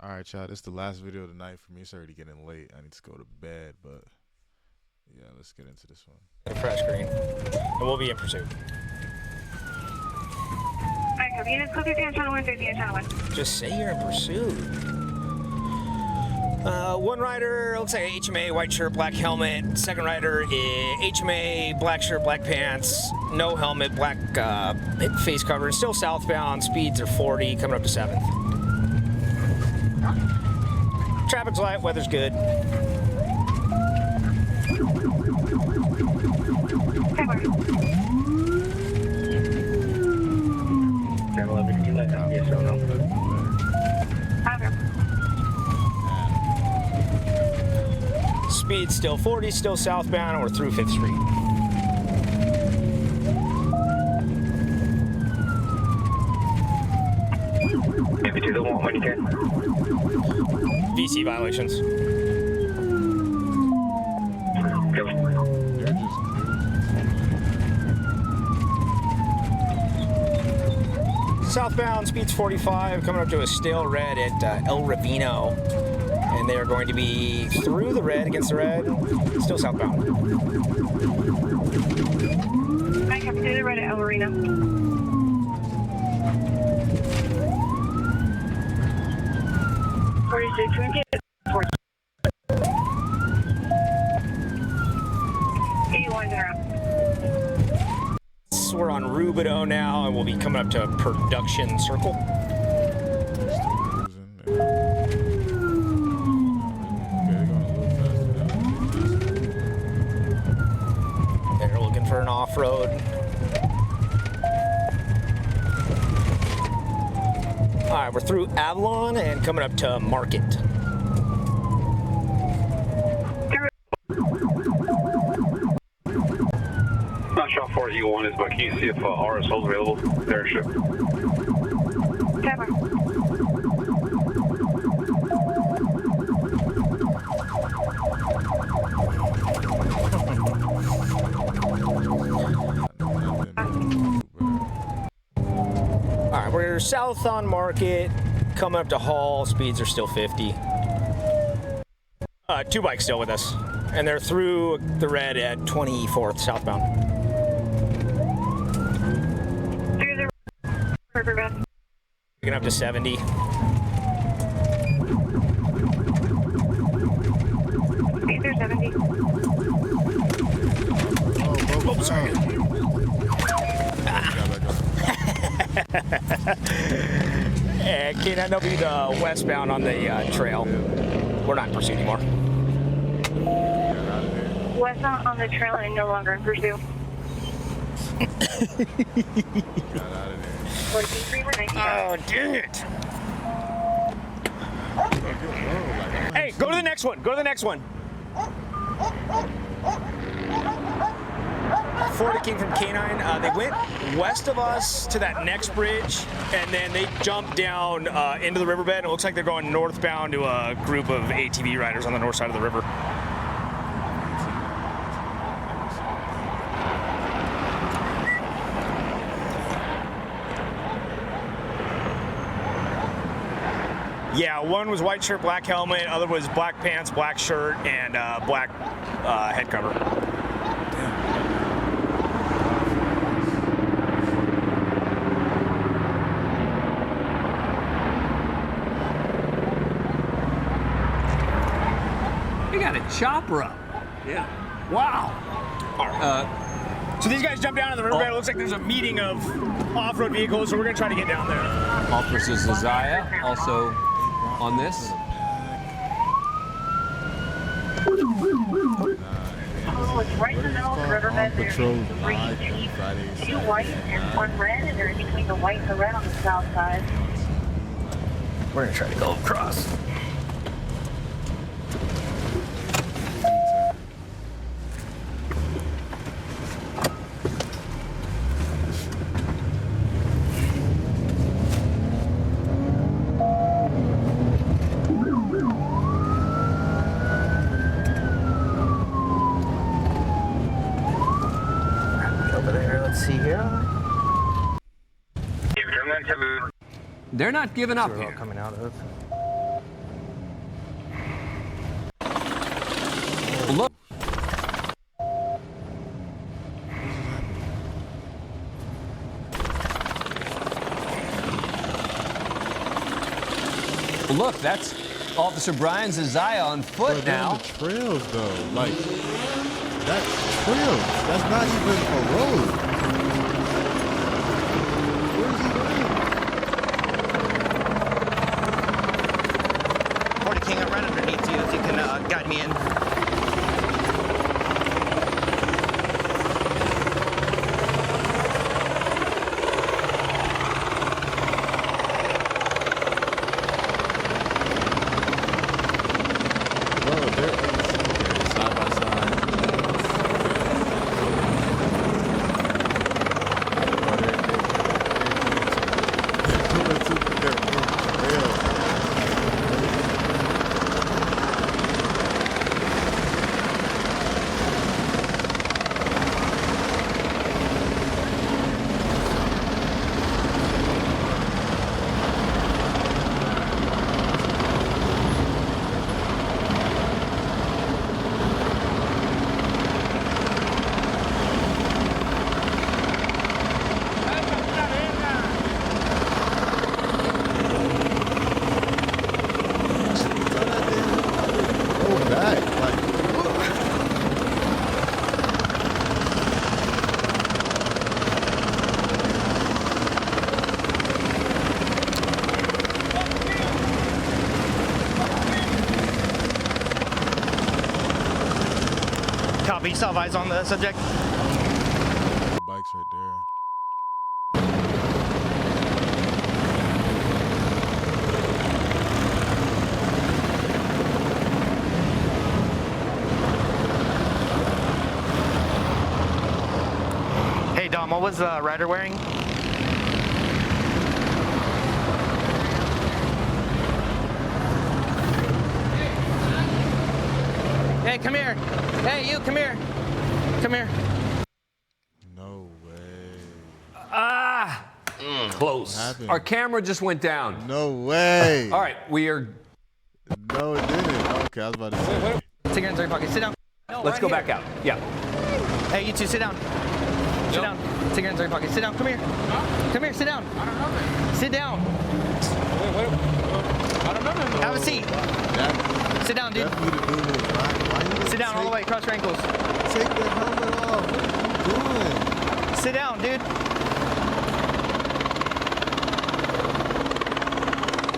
All right, y'all. This is the last video of the night for me. It's already getting late. I need to go to bed, but yeah, let's get into this one. Fresh green, and we'll be in pursuit. Alright, copy. Units, copy on channel 1, 50 on channel 1. Just say you're in pursuit. One rider looks like HMA, white shirt, black helmet. Second rider is HMA, black shirt, black pants, no helmet, black face cover. Still southbound. Speeds are 40, coming up to 7th. Traffic's light, weather's good. Speed still 40, still southbound, and we're through 5th Street. Maybe do the one when you can. VC violations. Southbound, speed's 45, coming up to a stale red at El Ravino. And they are going to be through the red, against the red, still southbound. I have to do the red at El Ravino. 46, we get 40. 81 around. We're on Rubidoux now, and we'll be coming up to Production Circle. They're looking for an off-road. All right, we're through Avalon and coming up to Market. Not sure how far E1 is, but can you see if RS holds available? Airship. All right, we're south on Market, coming up to Hall. Speeds are still 50. Two bikes still with us, and they're through the red at 24th southbound. Through the river bed. Picking up to 70. Speeds are 70. Oh, sorry. And K9, they'll be the westbound on the trail. We're not in pursuit anymore. Westbound on the trail and no longer in pursuit. 43, we're 19. Oh, dang it. Hey, go to the next one. Go to the next one. Before they came from K9, they went west of us to that next bridge, and then they jumped down into the riverbed, and it looks like they're going northbound to a group of ATV riders on the north side of the river. Yeah, one was white shirt, black helmet, other was black pants, black shirt, and black head cover. We got a chopper up. Yeah. Wow. All right. So these guys jumped down in the riverbed. It looks like there's a meeting of off-road vehicles, so we're going to try to get down there. Officer Zazaya also on this. Oh, it's right in the middle of the riverbed. There's 3 Jeeps, 2 white and 1 red, and they're in between the white and the red on the south side. We're going to try to go across. Let's see here. They're not giving up Where they're all here. coming out of. Well, look, that's Officer Brian Zazaya on foot But they're now. on the trails, though. Like, that's trails. That's not even a road. Where's he going? 40 King, I'm right underneath you if you can guide me in. Copy, you still have eyes on the subject? The bike's right there. Hey, Dom, what was the rider wearing? Hey, come here. Hey, you, come here. Come here. No way. Ah! Close. What happened? Our camera just went down. No way. All right, we are. No, it didn't. Okay, I was about to say. Take your hands in your pocket. Sit down. No, Let's right go here. back out. Yeah. Hey, you two, sit down. Sit down. Take your hands in your pocket. Sit down. Come here. Come here. Sit down. I don't know that. Sit down. I don't know. Have a seat. Sit down, dude. Definitely the dude was right. Why you Sit down all the way. Cross your ankles. Take the helmet off. What are you doing? Sit down, dude.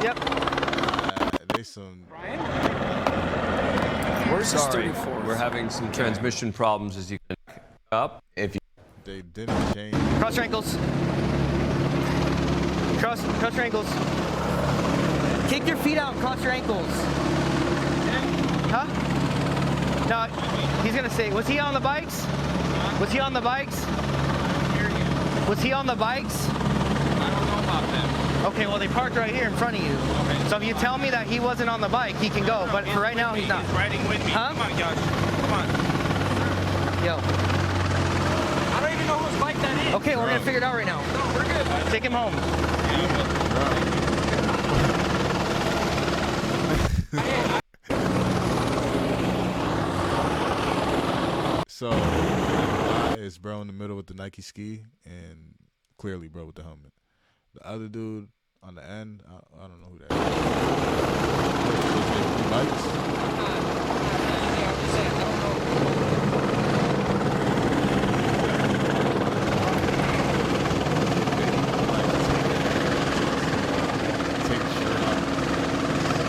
Yep. They some. We're Sorry, we're having some transmission problems as you can up. If you They didn't change. Cross your ankles. Cross your ankles. Kick your feet out and cross your ankles. Huh? No, he's gonna say, was he on the bikes? Was he on the bikes? Was he on the bikes? I don't know about them. Okay, well they parked right here in front of you. Okay. So if you tell me that he wasn't on the bike, he can go. But for right now, he's not. He's riding with me. Huh? Come on, Josh. Come on. Yo. I don't even know whose bike that is. Okay, we're gonna figure it out right now. No, we're good. Bud. Take him home. So, it's bro in the middle with the Nike ski, and clearly bro with the helmet. The other dude on the end, I don't know who that is. Bikes? Take the shirt off.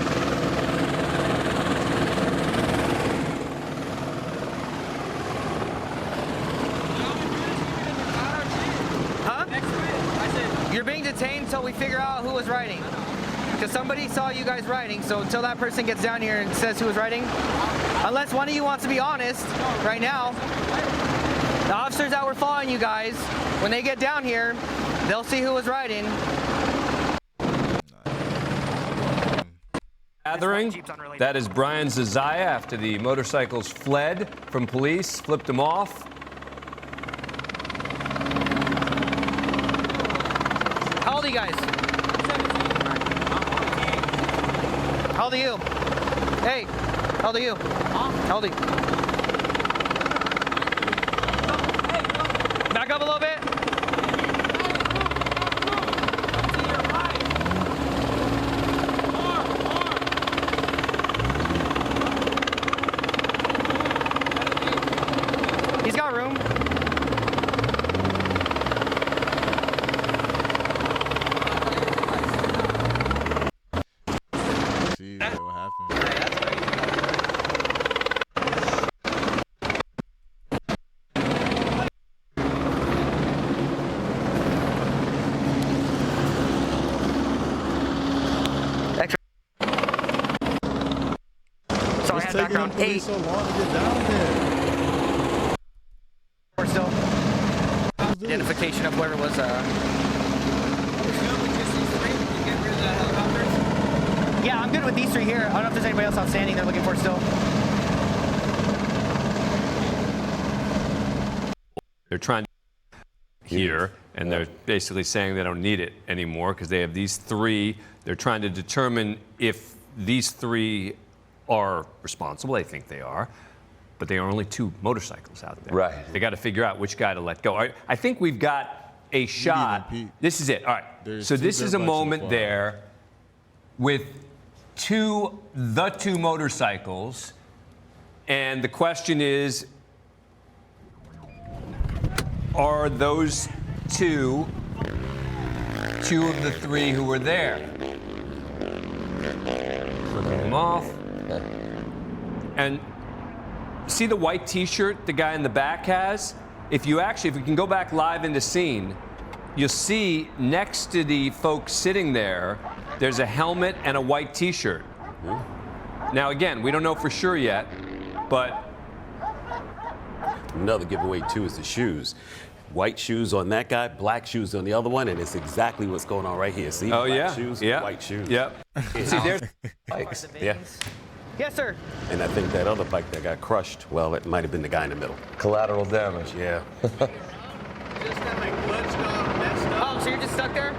Huh? You're being detained until we figure out who was riding. Because somebody saw you guys riding, so until that person gets down here and says who was riding, unless one of you wants to be honest right now, the officers that were following you guys, when they get down here, they'll see who was riding. gathering. That is Brian Zazaya after the motorcycles fled from police, flipped them off. How old are you guys? How old are you? Hey, how old are you? How old are you? Back up a little bit. taking background. them police so long to get down there? Or still Who's this? identification of whoever was. Yeah, I'm good with these three here. I don't know if there's anybody else outstanding they're looking for still. They're trying here, and they're basically saying they don't need it anymore because they have these three. They're trying to determine if these three are responsible. They think they are, but there are only 2 motorcycles out there. Right. They got to figure out which guy to let go. All right, I think we've got a shot. This is it. All right. There's so 2 this is a dirt bikes so moment far. there with the two motorcycles, and the question is, are those two of the 3 who were there? Flipping them off. And see the white T-shirt the guy in the back has? If we can go back live into scene, you'll see next to the folks sitting there, there's a helmet and a white T-shirt. Now again, we don't know for sure yet, but Another giveaway too is the shoes. White shoes on that guy, black shoes on the other one, and it's exactly what's going on right here. See, black shoes, white shoes. Yep. See, there's Bikes. Yeah. Yes, sir. And I think that other bike that got crushed, well, it might have been the guy in the middle. Collateral damage. Yeah. Just got my clutch gone messed up. Oh, so you're just stuck there?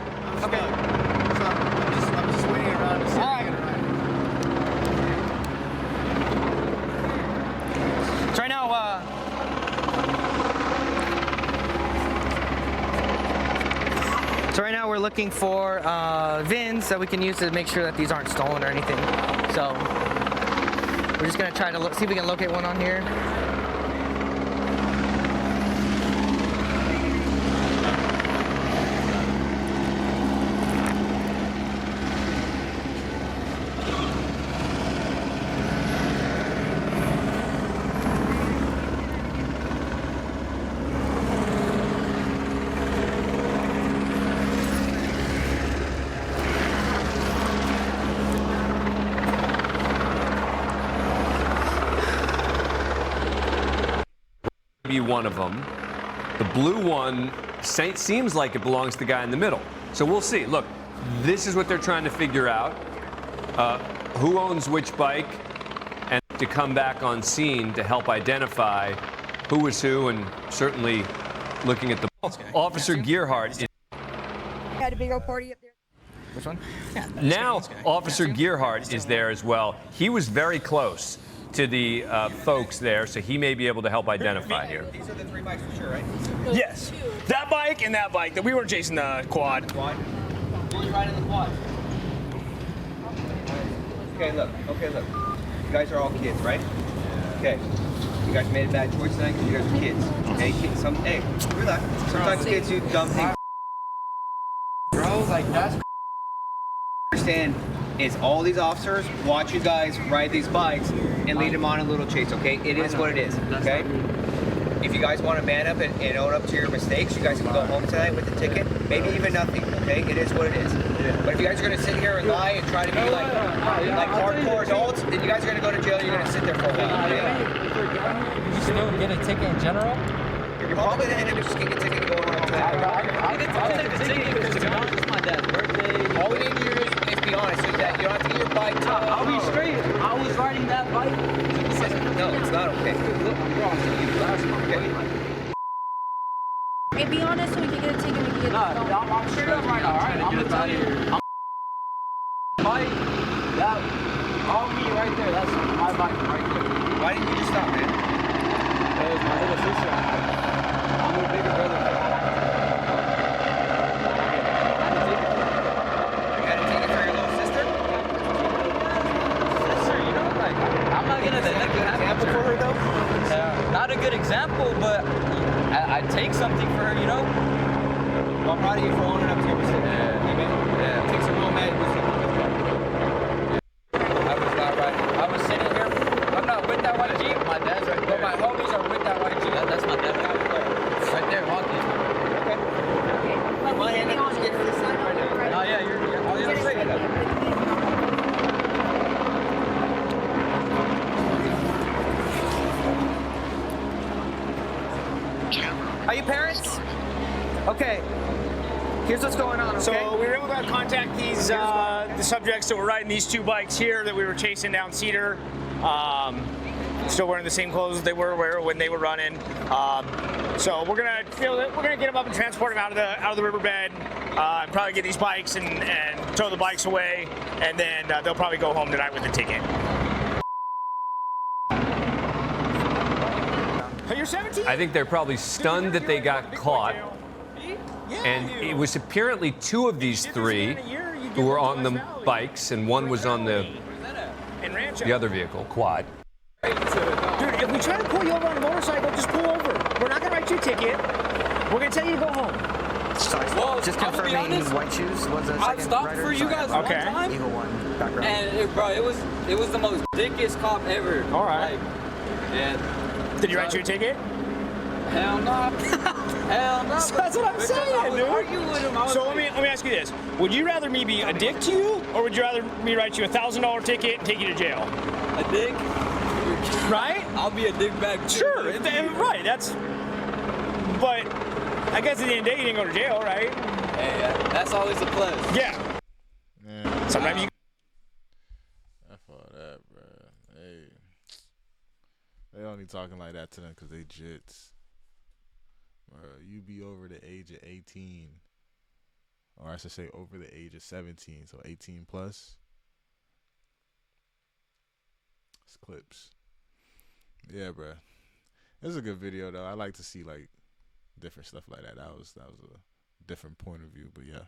Okay. I'm just waiting around to see. All right. So right now, we're looking for VINs that we can use to make sure that these aren't stolen or anything. So we're just gonna try to see if we can locate one on here. Be one of them. The blue one seems like it belongs to the guy in the middle. So we'll see. Look, this is what they're trying to figure out. Who owns which bike, and to come back on scene to help identify who is who, and certainly looking at the Officer Gearhart. Had a big old party up there. Which one? Now Officer Gearhart is there as well. He was very close to the folks there, so he may be able to help identify here. These are the 3 bikes for sure, right? Yes. That bike and that bike. We were chasing the quad. Were you riding the quad? Okay, look. You guys are all kids, right? Okay. You guys made a bad choice tonight because you guys are kids. Hey, relax. Sometimes kids do dumb things. Bro, like that's understand is all these officers watch you guys ride these bikes and lead them on a little chase, okay? It is what it is, okay? If you guys want to man up and own up to your mistakes, you guys can go home tonight with a ticket, maybe even nothing, okay? It is what it is. But if you guys are going to sit here and lie and try to be like hardcore adults, then you guys are going to go to jail, you're going to sit there for a while, okay? Did you still get a ticket in general? You're probably going to end up just getting a ticket to go around town. I'll take the ticket because tomorrow's just my dad's birthday. All we need to do is be honest with that. You don't have to get your bike towed. I'll be straight. I was riding that bike. No, it's not okay. Hey, be honest so we can get a ticket. We can get I'm straight up right now, alright? I'm gonna tell you. Bike, that, all me right there, that's my bike right there. Why didn't you just stop, man? That was my little sister. I'm her bigger brother. You had to take it for your little sister? Sister, you know, like, I'm not gonna let that happen for her, though? Not a good example, but I'd take something for her, you know? Well, I'm proud of you for owning up to your mistake. Yeah. Take some real mad with you. I was not right. I was sitting here. I'm not with that white Jeep. My dad's right there. But my homies are with that white Jeep. That's my dad. Right there, walking. Okay. My hand up, just get to the side right now. Oh, yeah, you're on the other side. Okay. Here's what's going on, okay? So we were able to contact these the subjects that were riding these 2 bikes here that we were chasing down Cedar. Still wearing the same clothes they were wearing when they were running. So we're gonna get them up and transport them out of the riverbed. And probably get these bikes and tow the bikes away, and then they'll probably go home tonight with the ticket. You're 17? I think they're probably stunned that they got caught. And it was apparently 2 of these 3 who were on the bikes, and 1 was on the other vehicle, quad. Dude, if we try to pull you over on a motorcycle, just pull over. We're not gonna write you a ticket. We're gonna tell you to go home. Well, just confirming white shoes was a second I've stopped rider. for you guys one time. Eagle 1 background. And bro, it was the most dickiest cop ever. All right. Like, and did he write you a ticket? Hell no. Hell no. So that's what I'm saying, dude. With him. So let me ask you this: would you rather me be a dick to you, or would you rather me write you a $1,000 ticket and take you to jail? A dick. Right? I'll be a dick back too. Sure. Right. That's. But I guess at the end of the day, you didn't go to jail, right? Hey, that's always a plus. Yeah. Sometimes you. F all that, bro. Hey, they only talking like that to them because they jits. Bro, you be over the age of 18, or I should say over the age of 17, so 18 plus. It's clips. Yeah, bro. It was a good video though. I like to see like different stuff like that. That was a different point of view, but yeah.